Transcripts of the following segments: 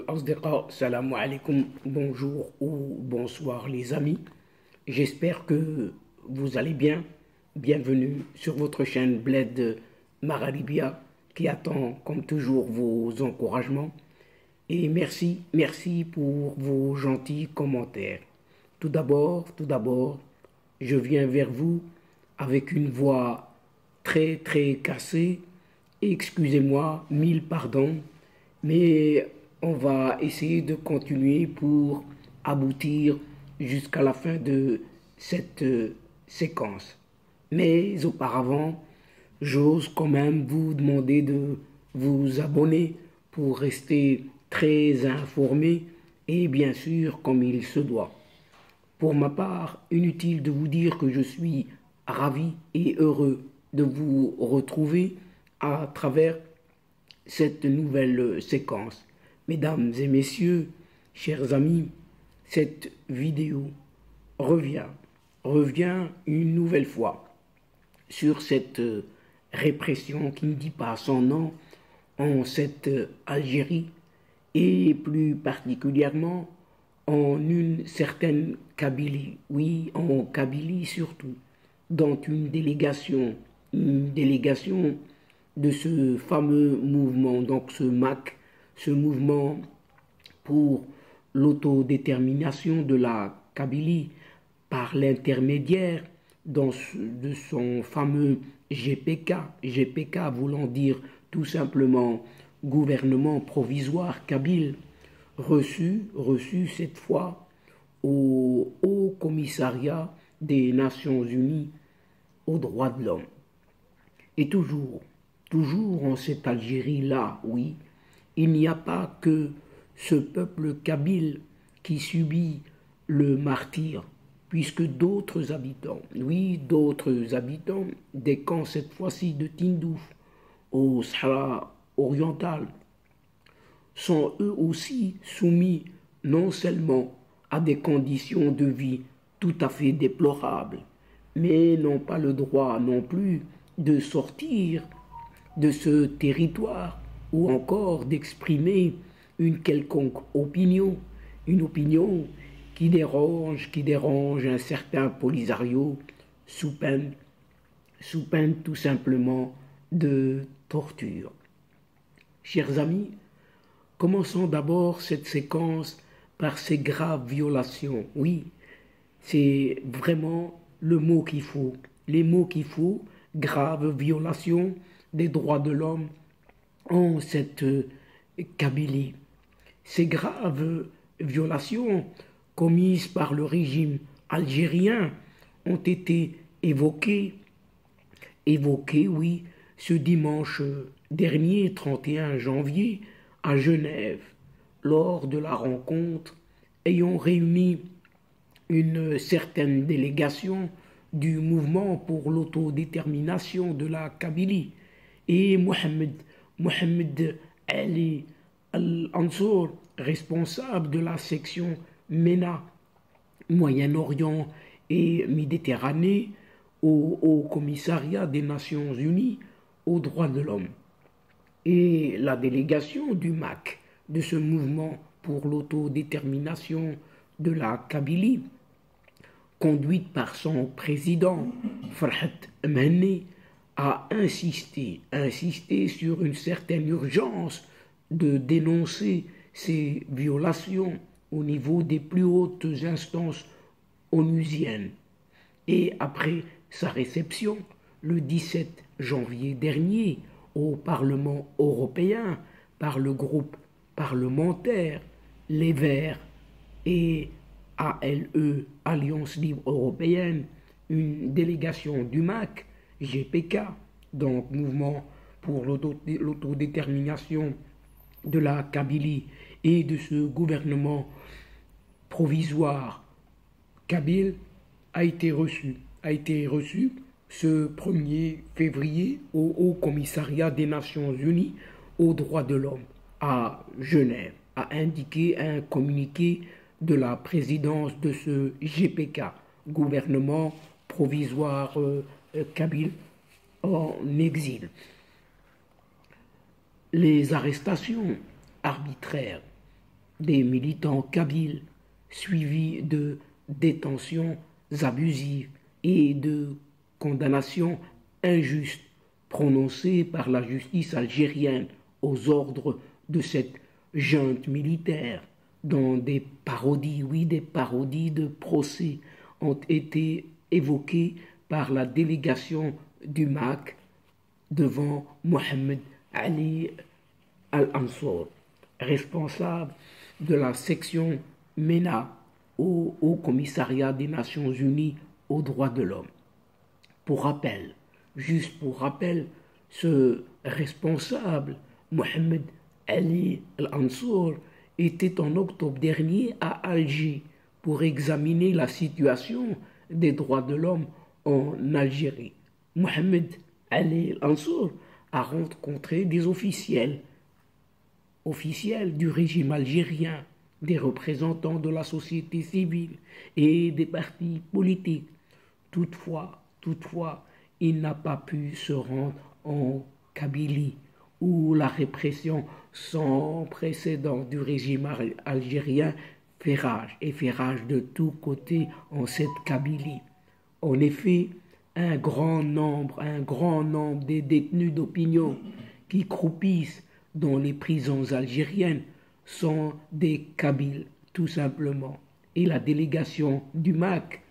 Asdiqa, salam alaikum, bonjour ou bonsoir les amis. J'espère que vous allez bien. Bienvenue sur votre chaîne Bled Maralibia qui attend comme toujours vos encouragements. Et merci pour vos gentils commentaires. Tout d'abord, je viens vers vous avec une voix très cassée. Excusez-moi, mille pardons, mais on va essayer de continuer pour aboutir jusqu'à la fin de cette séquence. Mais auparavant, j'ose quand même vous demander de vous abonner pour rester très informé et bien sûr comme il se doit. Pour ma part, inutile de vous dire que je suis ravi et heureux de vous retrouver à travers cette nouvelle séquence. Mesdames et messieurs, chers amis, cette vidéo revient une nouvelle fois sur cette répression qui ne dit pas son nom en cette Algérie et plus particulièrement en une certaine Kabylie, oui, en Kabylie surtout, dont une délégation de ce fameux mouvement, donc ce MAC, ce mouvement pour l'autodétermination de la Kabylie par l'intermédiaire de son fameux GPK voulant dire tout simplement gouvernement provisoire kabyle, reçu cette fois au Haut Commissariat des Nations Unies aux droits de l'homme. Et toujours en cette Algérie-là, oui, il n'y a pas que ce peuple kabyle qui subit le martyre, puisque d'autres habitants, des camps cette fois-ci de Tindouf, au Sahara oriental, sont eux aussi soumis non seulement à des conditions de vie tout à fait déplorables, mais n'ont pas le droit non plus de sortir de ce territoire ou encore d'exprimer une quelconque opinion, une opinion qui dérange un certain Polisario sous peine tout simplement de torture. Chers amis, commençons d'abord cette séquence par ces graves violations. Oui, c'est vraiment le mot qu'il faut, les mots qu'il faut, graves violations des droits de l'homme en cette Kabylie. Ces graves violations commises par le régime algérien ont été évoquées, oui, ce dimanche dernier, 31 janvier, à Genève, lors de la rencontre ayant réuni une certaine délégation du mouvement pour l'autodétermination de la Kabylie et Mohamed Ali Al-Ansur, responsable de la section MENA, Moyen-Orient et Méditerranée au Haut Commissariat des Nations Unies aux droits de l'homme. Et la délégation du MAC, de ce mouvement pour l'autodétermination de la Kabylie, conduite par son président Farhat Mhenni, a insisté sur une certaine urgence de dénoncer ces violations au niveau des plus hautes instances onusiennes. Et après sa réception, le 17 janvier dernier, au Parlement européen, par le groupe parlementaire Les Verts et ALE, Alliance Libre Européenne, une délégation du MAC, GPK, donc Mouvement pour l'autodétermination de la Kabylie, et de ce gouvernement provisoire kabyle, a été reçu ce 1er février au Haut Commissariat des Nations Unies aux droits de l'homme à Genève, a indiqué un communiqué de la présidence de ce GPK, gouvernement provisoire kabyle en exil. Les arrestations arbitraires des militants kabyles, suivis de détentions abusives et de condamnations injustes prononcées par la justice algérienne aux ordres de cette junte militaire, dont des parodies, oui, des parodies de procès ont été évoquées par la délégation du MAC devant Mohamed Ali Al-Ansor, responsable de la section MENA au Haut Commissariat des Nations Unies aux droits de l'homme. Pour rappel, juste pour rappel, ce responsable, Mohamed Ali Al-Ansor, était en octobre dernier à Alger pour examiner la situation des droits de l'homme en Algérie. Mohamed Ali Al-Ansor a rencontré des officiels du régime algérien, des représentants de la société civile et des partis politiques. Toutefois, il n'a pas pu se rendre en Kabylie, où la répression sans précédent du régime algérien fait rage de tous côtés en cette Kabylie. En effet, un grand nombre des détenus d'opinion qui croupissent dans les prisons algériennes sont des Kabyles, tout simplement. Et la délégation du MAC,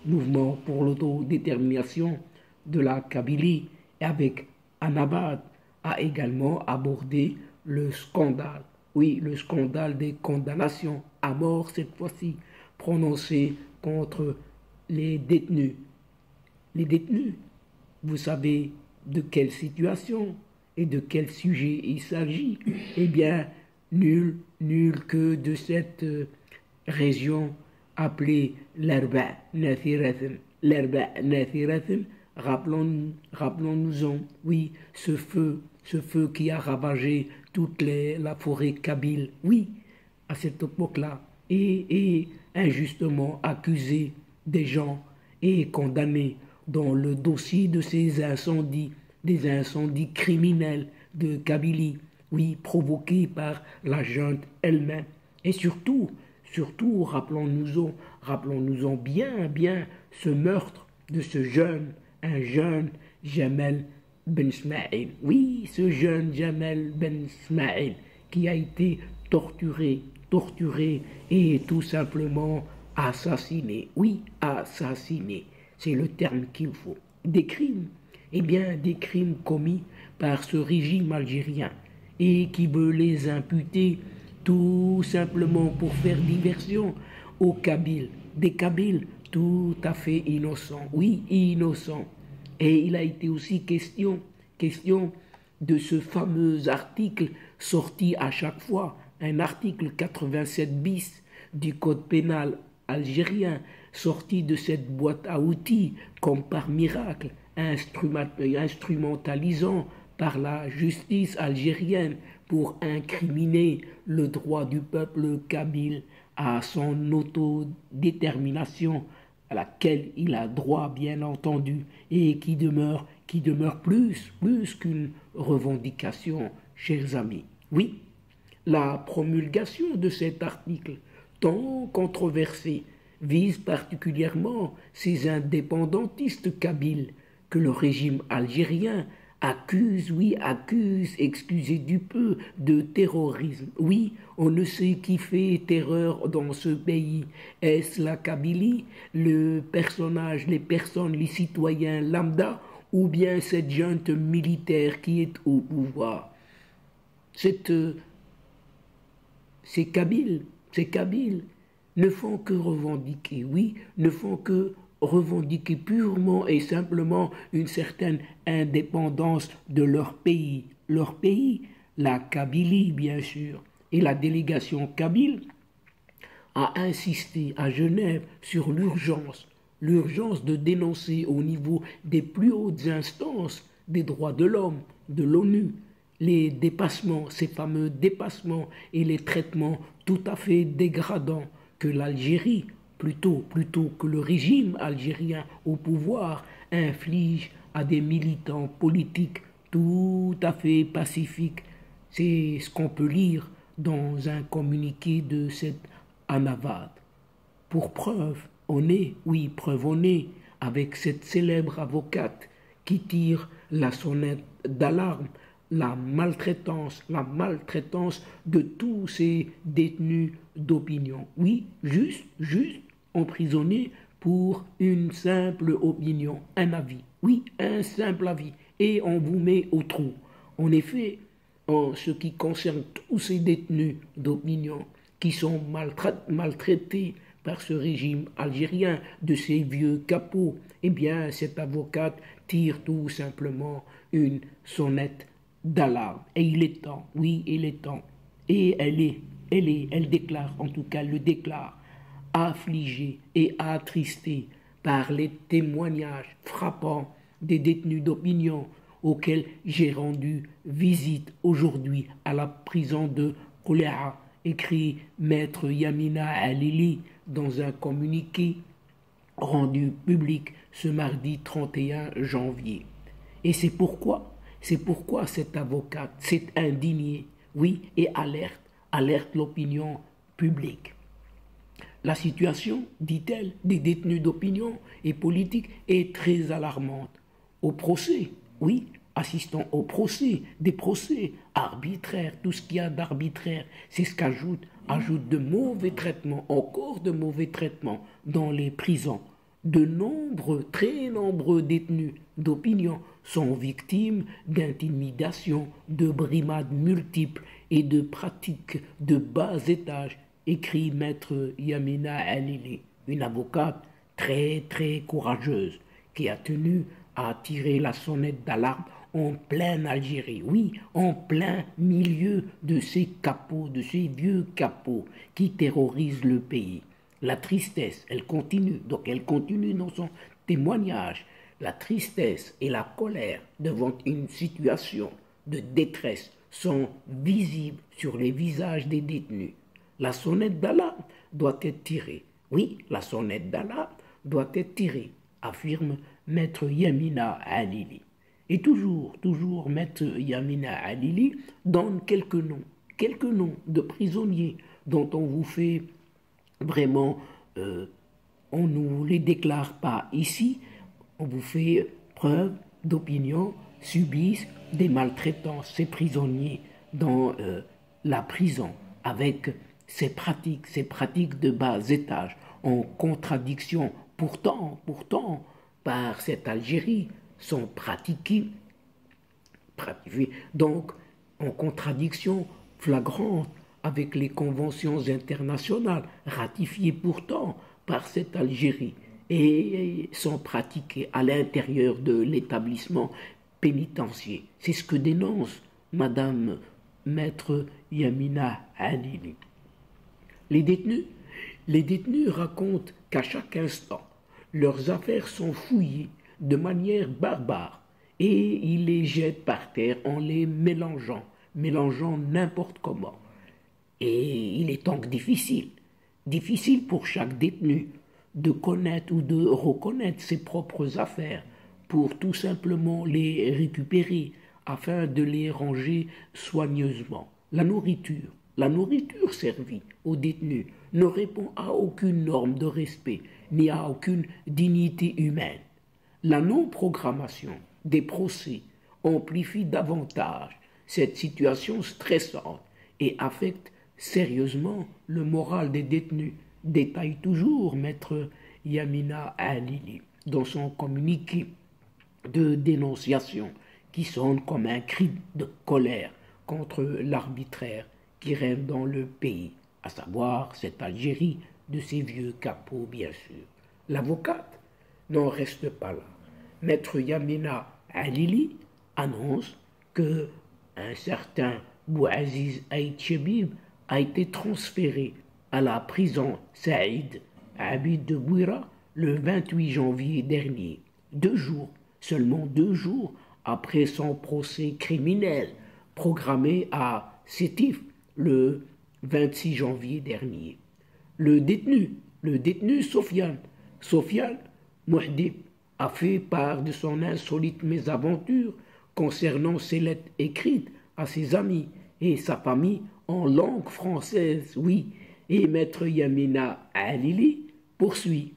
Mouvement pour l'autodétermination de la Kabylie, avec Annabad, a également abordé le scandale. Oui, le scandale des condamnations à mort, cette fois-ci, prononcées contre les détenus. Les détenus, vous savez de quelle situation et de quel sujet il s'agit? Eh bien, nul que de cette région appelée l'Arba Nathirathn. L'Arba Nathirathn, rappelons-nous-en, oui, ce feu qui a ravagé toute la forêt kabyle, oui, à cette époque-là, et injustement accusé des gens et condamné dans le dossier de ces incendies, des incendies criminels de Kabylie, oui, provoqués par la junte elle-même. Et surtout, rappelons-nous-en bien ce meurtre de un jeune Jamel Ben Smaïl. Oui, ce jeune Jamel Ben Smaïl qui a été torturé et tout simplement assassiné. Oui, assassiné, c'est le terme qu'il faut. Des crimes, des crimes commis par ce régime algérien et qui veut les imputer tout simplement pour faire diversion aux Kabyles, des Kabyles tout à fait innocents, oui, innocents. Et il a été aussi question de ce fameux article sorti à chaque fois, un article 87 bis du code pénal algérien, sorti de cette boîte à outils comme par miracle, instrumentalisant par la justice algérienne pour incriminer le droit du peuple kabyle à son autodétermination, à laquelle il a droit bien entendu, et qui demeure plus qu'une revendication, chers amis. Oui, la promulgation de cet article, tant controversé, vise particulièrement ces indépendantistes kabyles que le régime algérien accuse, excusez du peu, de terrorisme. Oui, on ne sait qui fait terreur dans ce pays. Est-ce la Kabylie, les personnes, les citoyens lambda, ou bien cette junte militaire qui est au pouvoir? Ces Kabyles ne font que revendiquer, revendiquer purement et simplement une certaine indépendance de leur pays. Leur pays, la Kabylie bien sûr. Et la délégation kabyle a insisté à Genève sur l'urgence de dénoncer au niveau des plus hautes instances des droits de l'homme, de l'ONU, les dépassements, ces fameux dépassements et les traitements tout à fait dégradants que l'Algérie, plutôt que le régime algérien au pouvoir, inflige à des militants politiques tout à fait pacifiques. C'est ce qu'on peut lire dans un communiqué de cette Anavad. Pour preuve, on est, oui, preuve on est, avec cette célèbre avocate qui tire la sonnette d'alarme, la maltraitance de tous ces détenus d'opinion. Oui, juste emprisonnés pour une simple opinion, un avis. Oui, un simple avis. Et on vous met au trou. En effet, en ce qui concerne tous ces détenus d'opinion qui sont maltraités par ce régime algérien, de ces vieux capots, eh bien, cette avocate tire tout simplement une sonnette d'alarme. Et il est temps, oui, il est temps. Et elle déclare, en tout cas, elle le déclare, affligée et attristée par les témoignages frappants des détenus d'opinion auxquels j'ai rendu visite aujourd'hui à la prison de Kouléa, écrit Maître Yamina Alili dans un communiqué rendu public ce mardi 31 janvier. Et c'est pourquoi cette avocate s'est indignée, oui, et alerte l'opinion publique. La situation, dit-elle, des détenus d'opinion et politique est très alarmante. Au procès, oui, assistons au procès, des procès arbitraires, tout ce qu'il y a d'arbitraire, c'est ce ajoute de mauvais traitements, encore de mauvais traitements dans les prisons. Très nombreux détenus d'opinion sont victimes d'intimidation, de brimades multiples et de pratiques de bas étage, écrit Maître Yamina Alili, une avocate très courageuse qui a tenu à tirer la sonnette d'alarme en pleine Algérie, oui, en plein milieu de ces capots, de ces vieux capots qui terrorisent le pays. La tristesse, elle continue dans son témoignage. La tristesse et la colère devant une situation de détresse sont visibles sur les visages des détenus. La sonnette d'alarme doit être tirée. Oui, la sonnette d'alarme doit être tirée, affirme Maître Yamina Alili. Et toujours Maître Yamina Alili donne quelques noms de prisonniers dont on vous fait vraiment, on ne nous les déclare pas ici, on vous fait preuve d'opinion, subissent des maltraitances, ces prisonniers dans la prison, avec ces pratiques de bas étage, en contradiction pourtant, par cette Algérie, sont pratiquées, donc en contradiction flagrante avec les conventions internationales ratifiées pourtant par cette Algérie et sont pratiquées à l'intérieur de l'établissement pénitentiaire. C'est ce que dénonce Madame Maître Yamina Alili. Les détenus racontent qu'à chaque instant, leurs affaires sont fouillées de manière barbare et ils les jettent par terre en les mélangeant n'importe comment. Et il est donc difficile pour chaque détenu de connaître ou de reconnaître ses propres affaires pour tout simplement les récupérer afin de les ranger soigneusement. La nourriture servie aux détenus ne répond à aucune norme de respect ni à aucune dignité humaine. La non-programmation des procès amplifie davantage cette situation stressante et affecte sérieusement le moral des détenus, détaille toujours Maître Yamina Alili dans son communiqué de dénonciation qui sonne comme un cri de colère contre l'arbitraire qui règne dans le pays, à savoir cette Algérie de ces vieux capots bien sûr. L'avocate n'en reste pas là. Maître Yamina Alili annonce que un certain Bouaziz Aït Chebib a été transféré à la prison Saïd Abid de Bouira le 28 janvier dernier, seulement 2 jours après son procès criminel programmé à Sétif le 26 janvier dernier. Le détenu Sofiane Mouhdib a fait part de son insolite mésaventure concernant ses lettres écrites à ses amis et sa famille en langue française, oui. Et maître Yamina Alili poursuit,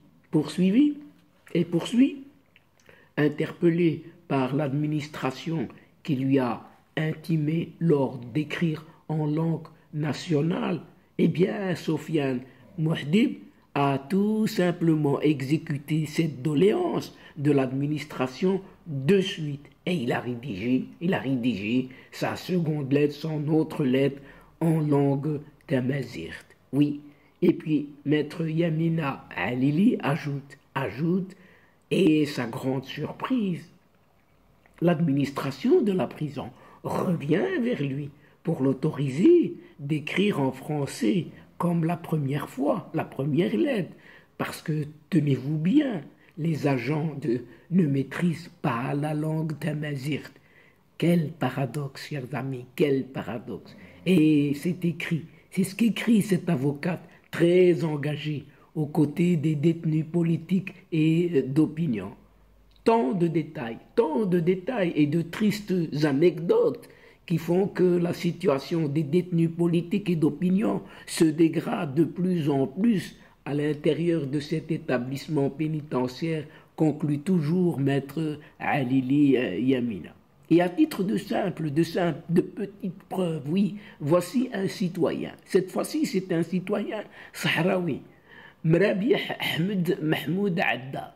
interpellé par l'administration qui lui a intimé l'ordre d'écrire en langue nationale, eh bien, Sofiane Mouhdib a tout simplement exécuté cette doléance de l'administration de suite. Et il a rédigé sa seconde lettre, son autre lettre en langue tamazight. Oui. Et puis, maître Yamina Alili ajoute, et sa grande surprise, l'administration de la prison revient vers lui pour l'autoriser d'écrire en français comme la première fois, la première lettre, parce que, tenez-vous bien, les agents ne maîtrisent pas la langue tamazight. Quel paradoxe, chers amis, quel paradoxe. Et c'est ce qu'écrit cette avocate très engagée aux côtés des détenus politiques et d'opinion. Tant de détails et de tristes anecdotes qui font que la situation des détenus politiques et d'opinion se dégrade de plus en plus à l'intérieur de cet établissement pénitentiaire, conclut toujours maître Alili Yamina. Et à titre de petites preuves, oui, voici un citoyen. Cette fois-ci, c'est un citoyen sahraoui. Mrabieh Ahmed Mahmoud Adda.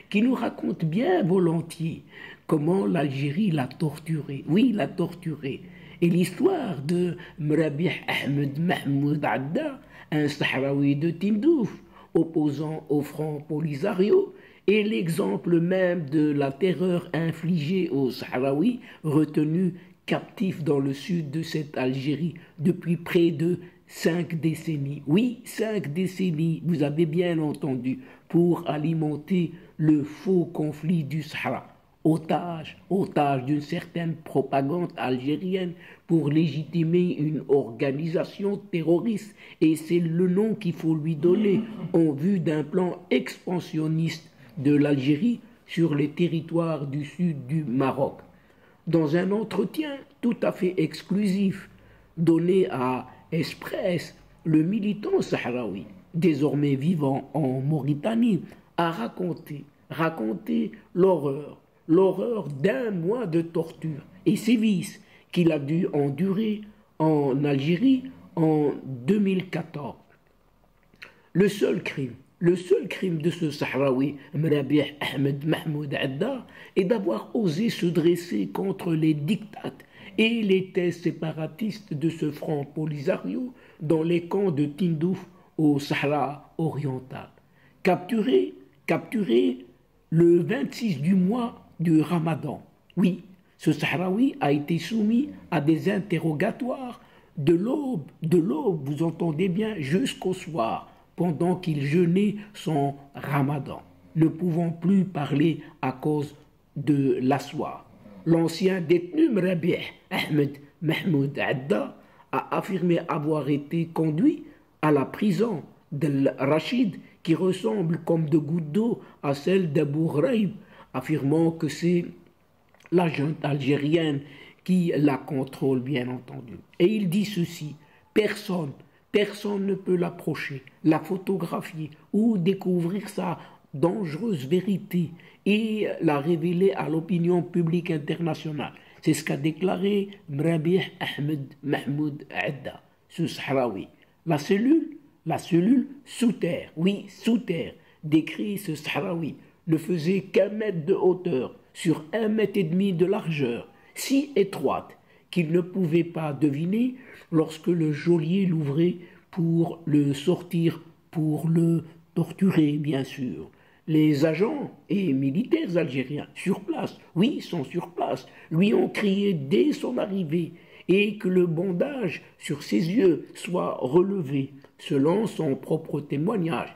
Qui nous raconte bien volontiers comment l'Algérie l'a torturé. Oui, l'a torturé. Et l'histoire de Mrabieh Ahmed Mahmoud Adda, un Sahraoui de Tindouf, opposant au Front Polisario, est l'exemple même de la terreur infligée aux Sahraouis retenus captifs dans le sud de cette Algérie depuis près de 5 décennies. Oui, 5 décennies, vous avez bien entendu, pour alimenter le faux conflit du Sahara. Otage d'une certaine propagande algérienne pour légitimer une organisation terroriste. Et c'est le nom qu'il faut lui donner en vue d'un plan expansionniste de l'Algérie sur les territoires du sud du Maroc. Dans un entretien tout à fait exclusif donné à Express, le militant sahraoui, désormais vivant en Mauritanie, a raconté l'horreur d'un mois de torture et sévices qu'il a dû endurer en Algérie en 2014. Le seul crime de ce Sahraoui, Mrabieh Ahmed Mahmoud Adda, est d'avoir osé se dresser contre les dictats et les thèses séparatistes de ce front Polisario dans les camps de Tindouf au Sahara oriental. Capturé le 26 du mois du Ramadan. Oui, ce Sahraoui a été soumis à des interrogatoires de l'aube, vous entendez bien, jusqu'au soir, pendant qu'il jeûnait son Ramadan, ne pouvant plus parler à cause de la soie. L'ancien détenu Mrabieh Ahmed Mahmoud Adda a affirmé avoir été conduit à la prison d'El Rachid qui ressemble comme de gouttes d'eau à celle d'Abu Ghraib, affirmant que c'est la junte algérienne qui la contrôle, bien entendu. Et il dit ceci: personne ne peut l'approcher, la photographier ou découvrir sa dangereuse vérité et la révéler à l'opinion publique internationale. C'est ce qu'a déclaré Mrabieh Ahmed Mahmoud Adda, ce Sahraoui. La cellule sous terre, oui, sous terre, décrit ce Sahraoui, ne faisait qu'1 mètre de hauteur sur 1,5 mètre de largeur, si étroite qu'il ne pouvait pas deviner lorsque le geôlier l'ouvrait pour le sortir, pour le torturer, bien sûr. Les agents et militaires algériens sur place, oui, sont sur place, lui ont crié dès son arrivée et que le bandage sur ses yeux soit relevé, selon son propre témoignage,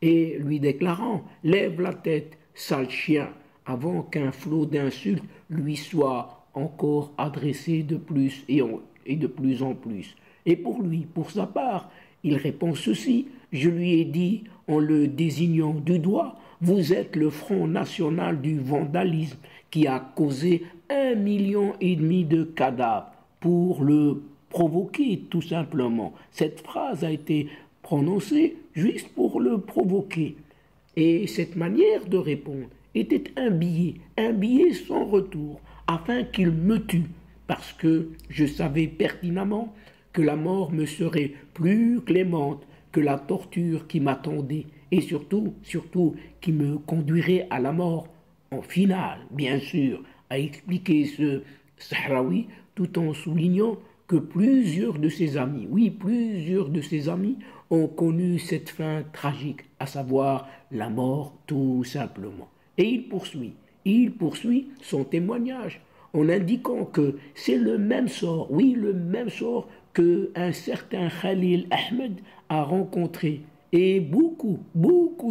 et lui déclarant « Lève la tête, sale chien », avant qu'un flot d'insultes lui soit encore adressé de plus et de plus en plus. Et pour lui, pour sa part, il répond ceci: « Je lui ai dit, en le désignant du doigt, vous êtes le Front National du vandalisme qui a causé 1,5 million de cadavres pour le provoquer tout simplement. Cette phrase a été prononcée juste pour le provoquer. Et cette manière de répondre était un billet sans retour, afin qu'il me tue, parce que je savais pertinemment que la mort me serait plus clémente que la torture qui m'attendait, et surtout qui me conduirait à la mort en finale, bien sûr, a expliqué ce Sahraoui, tout en soulignant que plusieurs de ses amis, oui, plusieurs de ses amis ont connu cette fin tragique, à savoir la mort tout simplement. Et il poursuit son témoignage en indiquant que c'est le même sort, oui, le même sort qu'un certain Khalil Ahmed a rencontré. Et beaucoup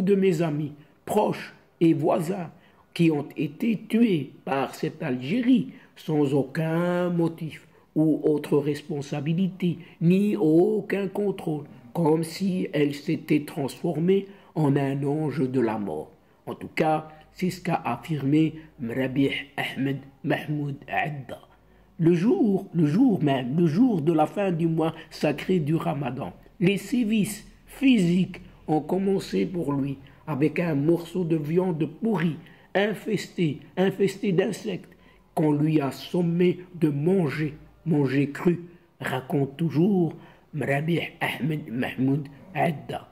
de mes amis, proches et voisins, qui ont été tués par cette Algérie sans aucun motif ou autre responsabilité, ni aucun contrôle, comme si elle s'était transformée en un ange de la mort. En tout cas, c'est ce qu'a affirmé Mrabih Ahmed Mahmoud Adda. Le jour de la fin du mois sacré du Ramadan, les sévices physiques ont commencé pour lui avec un morceau de viande pourrie, infesté d'insectes, qu'on lui a sommé de manger cru, raconte toujours Mrabih Ahmed Mahmoud Adda.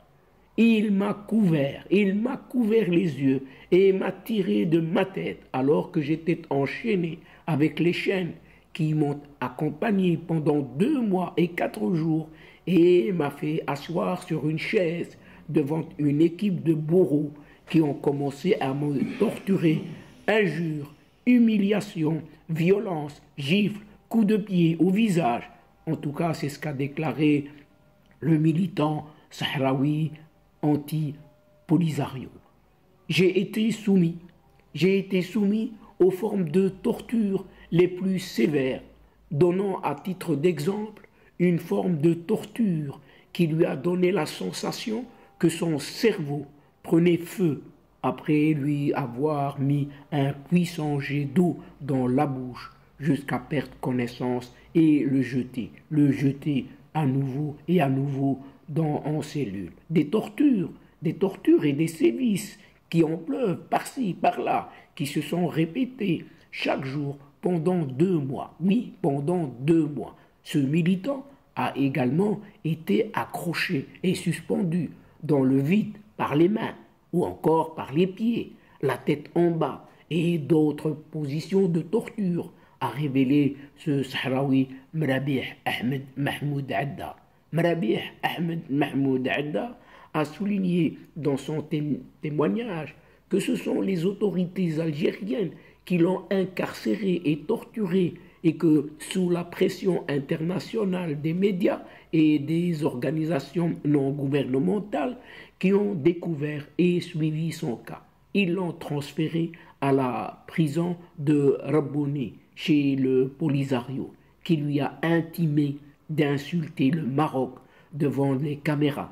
Il m'a couvert les yeux et m'a tiré de ma tête alors que j'étais enchaîné avec les chaînes qui m'ont accompagné pendant 2 mois et 4 jours et m'a fait asseoir sur une chaise devant une équipe de bourreaux qui ont commencé à me torturer, injures, humiliations, violences, gifles, coups de pied au visage. En tout cas, c'est ce qu'a déclaré le militant sahraoui anti-Polisario. J'ai été soumis aux formes de torture les plus sévères, donnant à titre d'exemple une forme de torture qui lui a donné la sensation que son cerveau prenait feu après lui avoir mis un puissant jet d'eau dans la bouche jusqu'à perdre connaissance et le jeter à nouveau et à nouveau en cellule. Des tortures et des sévices qui en pleuvent par-ci, par-là, qui se sont répétés chaque jour pendant 2 mois. Oui, pendant 2 mois. Ce militant a également été accroché et suspendu dans le vide par les mains ou encore par les pieds, la tête en bas et d'autres positions de torture, a révélé ce Sahraoui Mrabih Ahmed Mahmoud Adda. Mrabih Ahmed Mahmoud Adda a souligné dans son témoignage que ce sont les autorités algériennes qui l'ont incarcéré et torturé et que sous la pression internationale des médias et des organisations non gouvernementales qui ont découvert et suivi son cas, ils l'ont transféré à la prison de Rabbouni chez le Polisario qui lui a intimé d'insulter le Maroc devant les caméras,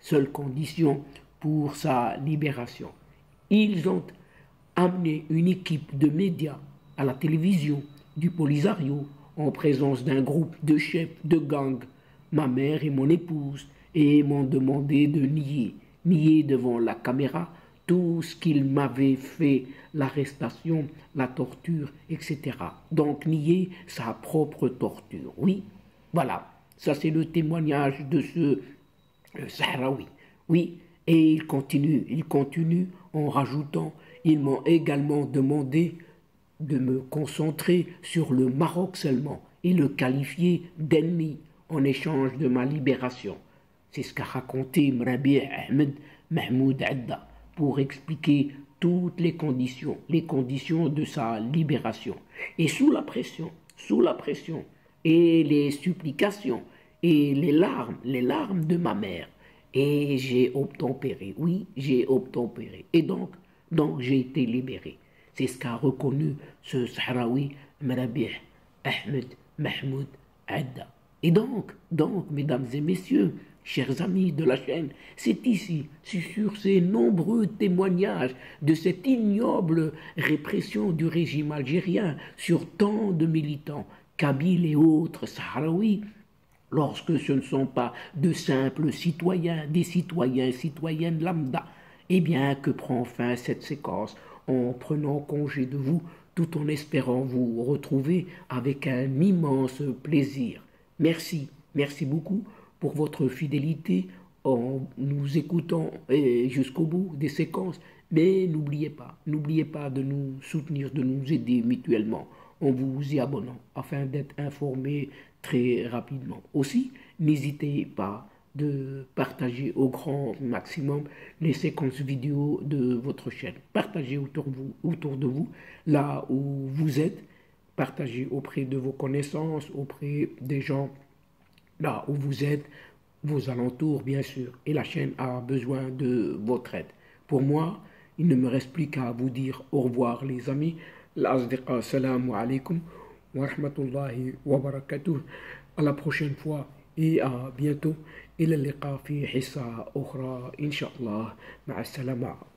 seule condition pour sa libération. Ils ont amené une équipe de médias à la télévision du Polisario en présence d'un groupe de chefs de gang, ma mère et mon épouse, et m'ont demandé de nier devant la caméra tout ce qu'il m'avait fait, l'arrestation, la torture, etc. Donc nier sa propre torture. Oui, voilà, ça c'est le témoignage de ce Sahraoui. Oui, et il continue en rajoutant, ils m'ont également demandé de me concentrer sur le Maroc seulement et le qualifier d'ennemi en échange de ma libération. C'est ce qu'a raconté Mrabih Ahmed Mahmoud Adda pour expliquer toutes les conditions de sa libération. Et sous la pression, et les supplications, et les larmes de ma mère, et j'ai obtempéré, oui, j'ai obtempéré. Et donc j'ai été libéré. C'est ce qu'a reconnu ce Sahraoui Mrabih Ahmed Mahmoud Adda. Et donc, mesdames et messieurs, chers amis de la chaîne, c'est ici, sur ces nombreux témoignages de cette ignoble répression du régime algérien sur tant de militants, kabyles et autres sahraouis, lorsque ce ne sont pas de simples citoyens, des citoyens et citoyennes lambda, eh bien que prend fin cette séquence en prenant congé de vous, tout en espérant vous retrouver avec un immense plaisir. Merci, merci beaucoup pour votre fidélité en nous écoutant jusqu'au bout des séquences. Mais n'oubliez pas de nous soutenir, de nous aider mutuellement en vous y abonnant afin d'être informé très rapidement. Aussi, n'hésitez pas de partager au grand maximum les séquences vidéo de votre chaîne. Partagez autour de vous, là où vous êtes. Partagez auprès de vos connaissances, auprès des gens là où vous êtes, vos alentours bien sûr. Et la chaîne a besoin de votre aide. Pour moi, il ne me reste plus qu'à vous dire au revoir les amis. L'asdiqa, salam alaikum wa rahmatullahi wa barakatuh. À la prochaine fois et à bientôt. إلى اللقاء في حصة أخرى إن شاء الله. مع السلامة.